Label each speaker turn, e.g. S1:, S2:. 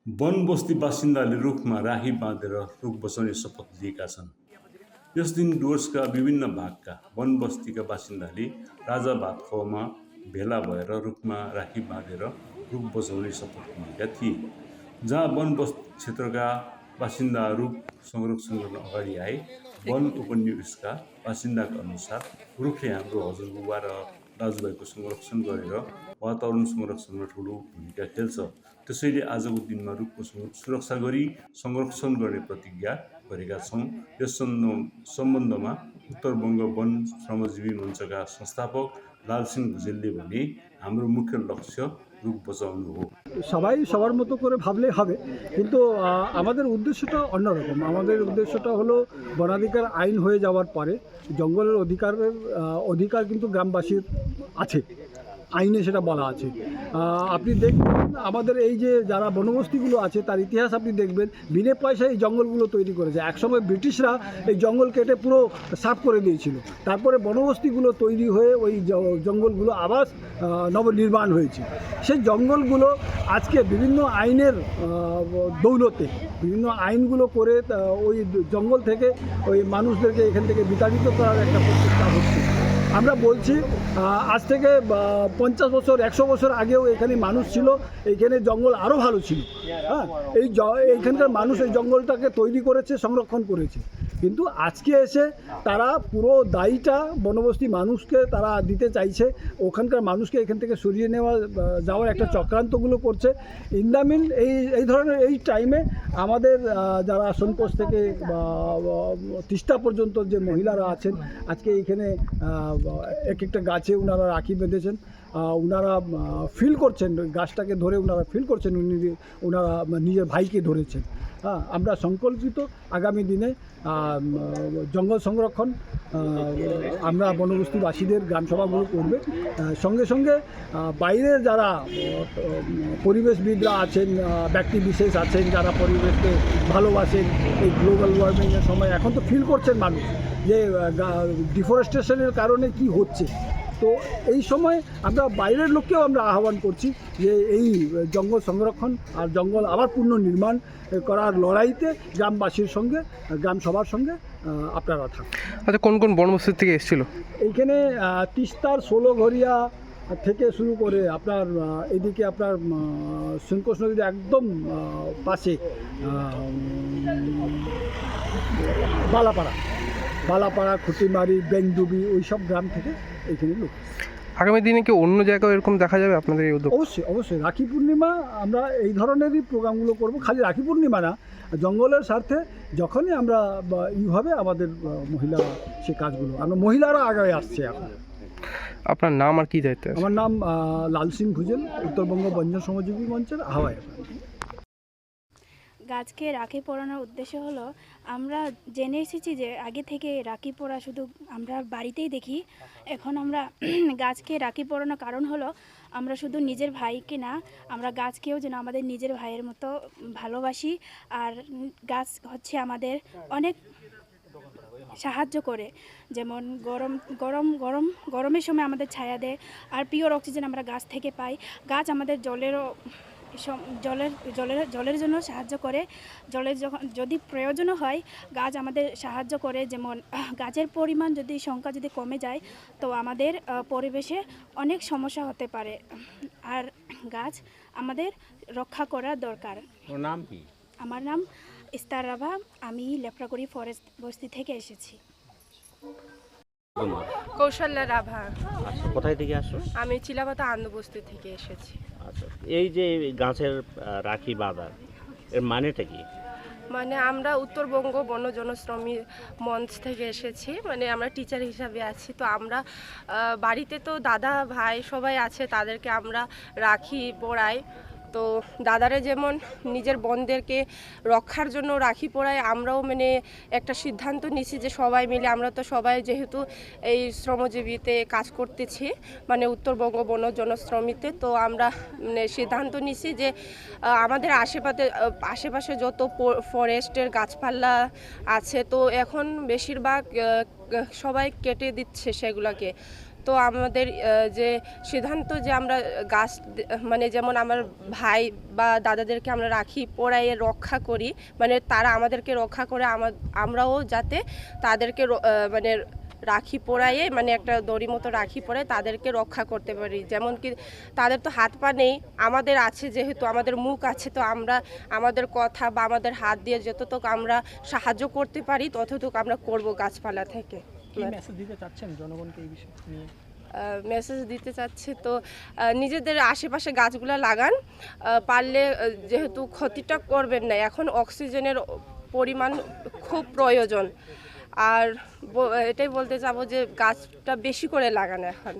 S1: One बस्ती बासिन्दाले रुखमा राही बाँधेर रुख बचाउने शपथ लिएका छन्। यस दिन डुवर्सका विभिन्न भागका वन बस्तीका बासिन्दाले राजा भातखोवामा भेला भएर रुखमा राखी बाँधेर रुख बचाउने शपथ लिएका थिए। जहाँ वन क्षेत्रका बासिन्दा रुख संरक्षण गर्न अगाडि आए, वन उपनिवेशका बासिन्दाका अनुसार रुखले हाम्रो हजुरबुबा र दाजुभाइको संरक्षण गरेर वातावरण संरक्षणमा ठुलो भूमिका खेल्छ। त्यसैले आजको दिनमा रुखको सुरक्षा गरी संरक्षण गर्ने प्रतिज्ञा गरेका छौँ। यस सम्बन्धमा उत्तर बङ्ग वन श्रमजीवी मञ्चका संस्थापक लालसिंह भुजेलले भने, हाम्रो मुख्य लक्ष्य रुख बचाउनु हो।
S2: সবাই সবার মতো করে ভাবলে হবে, কিন্তু আমাদের উদ্দেশ্যটা অন্যরকম। আমাদের উদ্দেশ্যটা হলো বনাধিকার আইন হয়ে যাওয়ার পরে জঙ্গলের অধিকার কিন্তু গ্রামবাসীর আছে, আইনে সেটা বলা আছে। আপনি দেখবেন আমাদের এই যে যারা বনবস্তিগুলো আছে তার ইতিহাস আপনি দেখবেন, বিনে পয়সায় এই জঙ্গলগুলো তৈরি করেছে। একসময় ব্রিটিশরা এই জঙ্গল কেটে পুরো সাফ করে দিয়েছিল, তারপরে বনবস্তিগুলো তৈরি হয়ে ওই জঙ্গলগুলো আবার নবনির্মাণ হয়েছে। সেই জঙ্গলগুলো আজকে বিভিন্ন আইনের দৌলতে বিভিন্ন আইনগুলো করে ওই জঙ্গল থেকে ওই মানুষদেরকে এখান থেকে বিতাড়িত করার একটা প্রচেষ্টা হচ্ছে। আমরা বলছি আজ থেকে 50 বছর 100 বছর আগেও এখানে মানুষ ছিল, এইখানে জঙ্গল আরও ভালো ছিল। হ্যাঁ, এইখানকার মানুষ এই জঙ্গলটাকে তৈরি করেছে, সংরক্ষণ করেছে। কিন্তু আজকে এসে তারা পুরো দায়ীটা বনবস্তি মানুষকে তারা দিতে চাইছে, ওখানকার মানুষকে এখান থেকে সরিয়ে যাওয়ার একটা চক্রান্তগুলো করছে। ইন দ্য মিন এই ধরনের এই টাইমে আমাদের যারা সোনপোষ থেকে তিস্তা পর্যন্ত যে মহিলারা আছেন, আজকে এইখানে এক একটা গাছে ওনারা রাখি বেঁধেছেন। ওনারা ফিল করছেন, গাছটাকে ধরে ওনারা ফিল করছেন ওনারা নিজের ভাইকে ধরেছেন। হ্যাঁ, আমরা সংকল্পিত আগামী দিনে জঙ্গল সংরক্ষণ আমরা বনবস্তিবাসীদের গ্রামসভাগুলো করবে। সঙ্গে সঙ্গে বাইরের যারা পরিবেশবিদরা আছেন, ব্যক্তি বিশেষ আছেন যারা পরিবেশকে ভালোবাসেন, এই গ্লোবাল ওয়ার্মিংয়ের সময় এখন তো ফিল করছেন মানুষ যে ডিফরেস্টেশনের কারণে কি হচ্ছে। তো এই সময় আমরা বাইরের লোককেও আমরা আহ্বান করছি যে এই জঙ্গল সংরক্ষণ আর জঙ্গল আবার পুনর্নির্মাণ করার লড়াইতে গ্রামবাসীর সঙ্গে গ্রামসভার সঙ্গে আপনারা থাকুন।
S3: আচ্ছা, কোন কোন বনবস্তি থেকে এসেছিল
S2: এইখানে? তিস্তার 16 ঘরিয়া থেকে শুরু করে আপনার এদিকে আপনার শঙ্কোষ নদীর একদম পাশে বালাপাড়া, খুঁটিমারি, বেংডুবি, ওই সব গ্রাম থেকে এইখানে লোক।
S3: আগামী দিনে কি অন্য জায়গায় এরকম দেখা যাবে আপনাদের এই উদ্যোগ?
S2: অবশ্যই রাখি পূর্ণিমা আমরা এই ধরনেরই প্রোগ্রামগুলো করব। খালি রাখি পূর্ণিমা না, জঙ্গলের স্বার্থে যখনই আমরা এইভাবে আমাদের মহিলারা সে কাজগুলো, আমরা মহিলারা আগে আসছে এখন।
S3: আপনার নাম আর কি দায়িত্ব?
S2: আমার নাম লালসিং ভুজেল, উত্তরবঙ্গ বন্য শ্রমজীবী মঞ্চের আহ্বায়ক।
S4: গাছকে রাখি পরানোর উদ্দেশ্য হলো, আমরা জেনে এসেছি যে আগে থেকে রাখি পরা শুধু আমরা বাড়িতেই দেখি। এখন আমরা গাছকে রাখি পরানোর কারণ হলো, আমরা শুধু নিজের ভাইকে না, আমরা গাছকেও যেন আমাদের নিজের ভাইয়ের মতো ভালোবাসি। আর গাছ হচ্ছে আমাদের অনেক সাহায্য করে, যেমন গরমের সময় আমাদের ছায়া দেয়, আর পিওর অক্সিজেন আমরা গাছ থেকে পাই। গাছ আমাদের জলের জন্য সাহায্য করে। জলের যদি প্রয়োজনও হয়, গাছ আমাদের সাহায্য করে। যেমন গাছের পরিমাণ সংখ্যা যদি কমে যায়, তো আমাদের পরিবেশে অনেক সমস্যা হতে পারে। আর গাছ আমাদের রক্ষা করা দরকার।
S5: নাম কি?
S4: আমার নাম ইস্তার রাভা, আমি লেপ্রাগড়ি ফরেস্ট বস্তি থেকে এসেছি।
S6: কৌশল্যা রাভা।
S5: আচ্ছা, কোথায় থেকে আসো?
S6: আমি চিলাপাতা আন্দবস্তি থেকে এসেছি।
S5: আচ্ছা, এই যে গাছের রাখি বাঁধা, এর মানেটা কি?
S6: মানে আমরা উত্তরবঙ্গ বন্য জনশ্রমী মঞ্চ থেকে এসেছি, মানে আমরা টিচার হিসাবে আছি। তো আমরা বাড়িতে তো দাদা ভাই সবাই আছে, তাদেরকে আমরা রাখি পরাই। তো দাদারা যেমন নিজের বোনদেরকে রক্ষার জন্য রাখি পরায়, আমরাও মানে একটা সিদ্ধান্ত নিছি যে সবাই মিলে, আমরা তো সবাই যেহেতু এই শ্রমজীবীতে কাজ করতেছি, মানে উত্তরবঙ্গ বন্য জনশ্রমীতে, তো আমরা মানে সিদ্ধান্ত নিছি যে আমাদের আশেপাশে যত ফরেস্টের গাছপালা আছে, তো এখন বেশিরভাগ সবাই কেটে দিচ্ছে সেগুলোকে। তো আমাদের যে সিদ্ধান্ত যে আমরা গাছ মানে যেমন আমার ভাই বা দাদাদেরকে আমরা রাখি পরাইয়ে রক্ষা করি, মানে তারা আমাদেরকে রক্ষা করে, আমরাও যাতে তাদেরকে মানে রাখি পরাইয়ে, মানে একটা দড়ি মতো রাখি পরে তাদেরকে রক্ষা করতে পারি। যেমন কি তাদের তো হাত পা নেই, আমাদের আছে, যেহেতু আমাদের মুখ আছে, তো আমরা আমাদের কথা বা আমাদের হাত দিয়ে যতটুকু আমরা সাহায্য করতে পারি ততটুকু আমরা করব গাছপালা থেকে।
S2: মেসেজ দিতে চাচ্ছেন জনগণকে এই বিষয়ে নিয়ে?
S6: মেসেজ দিতে চাচ্ছি তো নিজেদের আশেপাশে গাছগুলো লাগান, পারলে যেহেতু ক্ষতিটা করবেন না। এখন অক্সিজেনের পরিমাণ খুব প্রয়োজন, আর এটাই বলতে চাবো যে গাছটা বেশি করে লাগানো এখন।